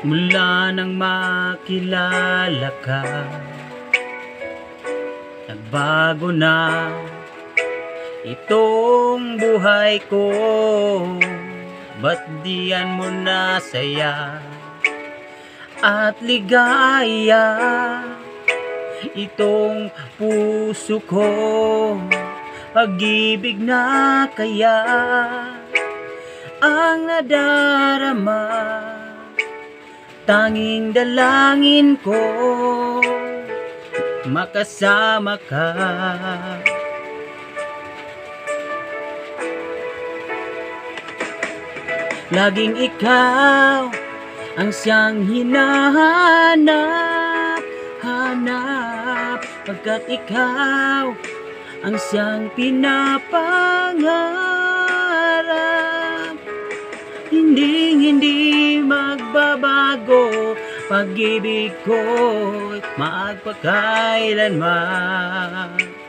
Mula nang makilala ka, nagbago na itong buhay ko. Ba't diyan mo na saya at ligaya itong puso ko? Pag-ibig na kaya ang nadarama, tanging dalangin ko makasama ka. Laging ikaw ang siyang hinahanap, pagkat ikaw ang siyang pinapangarap. Hindi magbabago pag-ibig ko'y magpakailanman.